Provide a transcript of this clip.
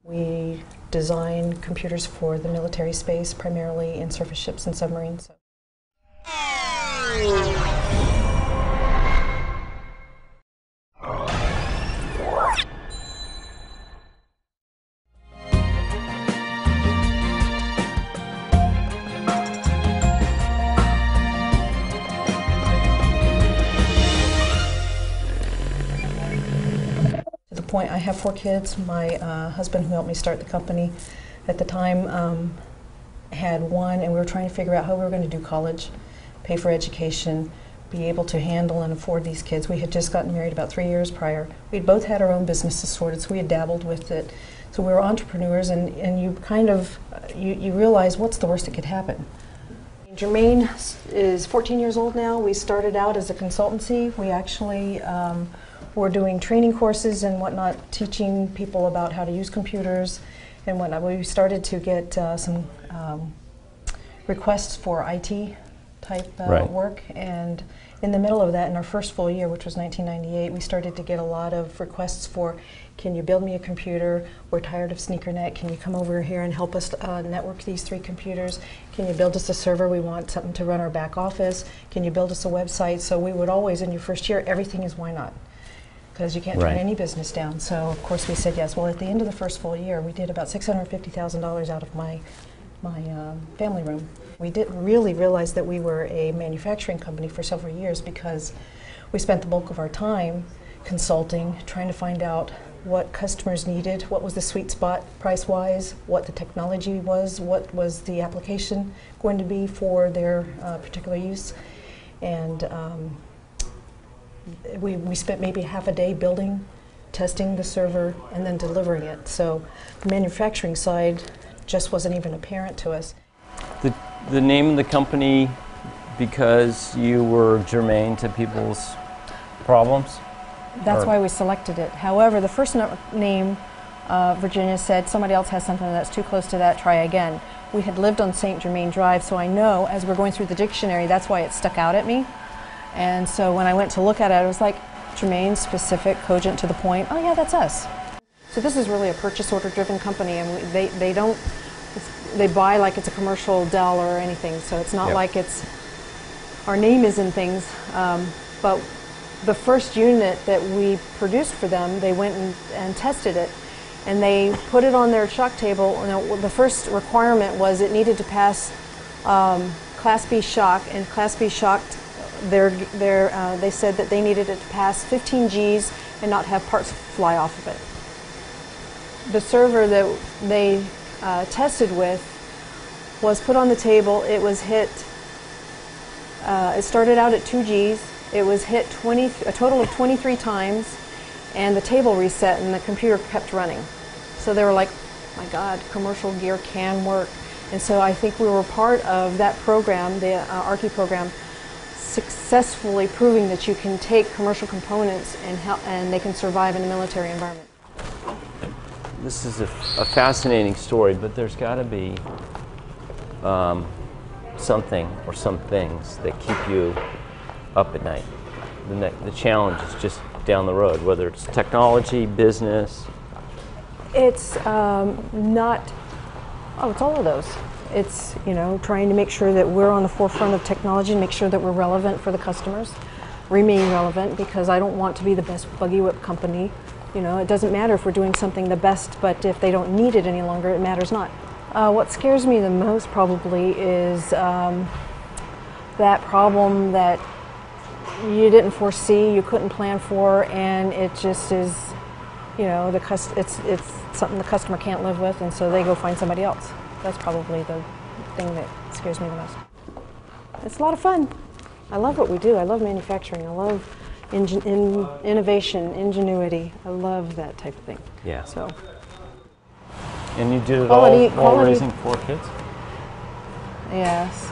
We design computers for the military space, primarily in surface ships and submarines. Point. I have 4 kids. My husband, who helped me start the company at the time, had 1, and we were trying to figure out how we were going to do college, pay for education, be able to handle and afford these kids. We had just gotten married about 3 years prior. We'd both had our own businesses sorted, so we had dabbled with it. So we were entrepreneurs, and you kind of, you realize what's the worst that could happen. Germane is 14 years old now. We started out as a consultancy. We actually we're doing training courses and whatnot, teaching people about how to use computers and whatnot. We started to get some requests for IT type work, and in the middle of that, in our first full year, which was 1998, we started to get a lot of requests for, can you build me a computer? We're tired of SneakerNet. Can you come over here and help us network these 3 computers? Can you build us a server? We want something to run our back office. Can you build us a website? So we would always, in your first year, everything is why not? Because you can't turn any business down. So of course we said yes. Well, at the end of the first full year, we did about $650,000 out of my family room. We didn't really realize that we were a manufacturing company for several years, because we spent the bulk of our time consulting, trying to find out what customers needed, what was the sweet spot price-wise, what the technology was, what was the application going to be for their particular use. And we spent maybe half a day building, testing the server, and then delivering it. So the manufacturing side just wasn't even apparent to us. The name of the company, because you were germane to people's problems? That's why we selected it. However, the first name, Virginia said, somebody else has something that's too close to that, try again. We had lived on St. Germain Drive, so I know as we're going through the dictionary, that's why it stuck out at me. And so when I went to look at it, I was like, germane, specific, cogent, to the point. Oh yeah, that's us. So this is really a purchase order driven company, and they buy like it's a commercial Dell or anything. So it's not like it's, our name is in things. But the first unit that we produced for them, they went and tested it, and they put it on their shock table. Now, the first requirement was it needed to pass Class B shock, and Class B shock, they said that they needed it to pass 15 Gs and not have parts fly off of it. The server that they tested with was put on the table. It was hit, it started out at 2 Gs. It was hit a total of 23 times, and the table reset and the computer kept running. So they were like, my God, commercial gear can work. And so I think we were part of that program, the ARCHI program, successfully proving that you can take commercial components and they can survive in a military environment. This is a fascinating story, but there's got to be something or some things that keep you up at night. The challenge is just down the road, whether it's technology, business. It's not, it's all of those. It's, trying to make sure that we're on the forefront of technology and make sure that we're relevant for the customers, remain relevant, because I don't want to be the best buggy whip company. It doesn't matter if we're doing something the best, but if they don't need it any longer, it matters not. What scares me the most probably is that problem that you didn't foresee, you couldn't plan for, and it just is, it's something the customer can't live with, and so they go find somebody else. That's probably the thing that scares me the most. It's a lot of fun. I love what we do. I love manufacturing. I love innovation, ingenuity. I love that type of thing. Yeah. So. And you did it all raising 4 kids? Yes.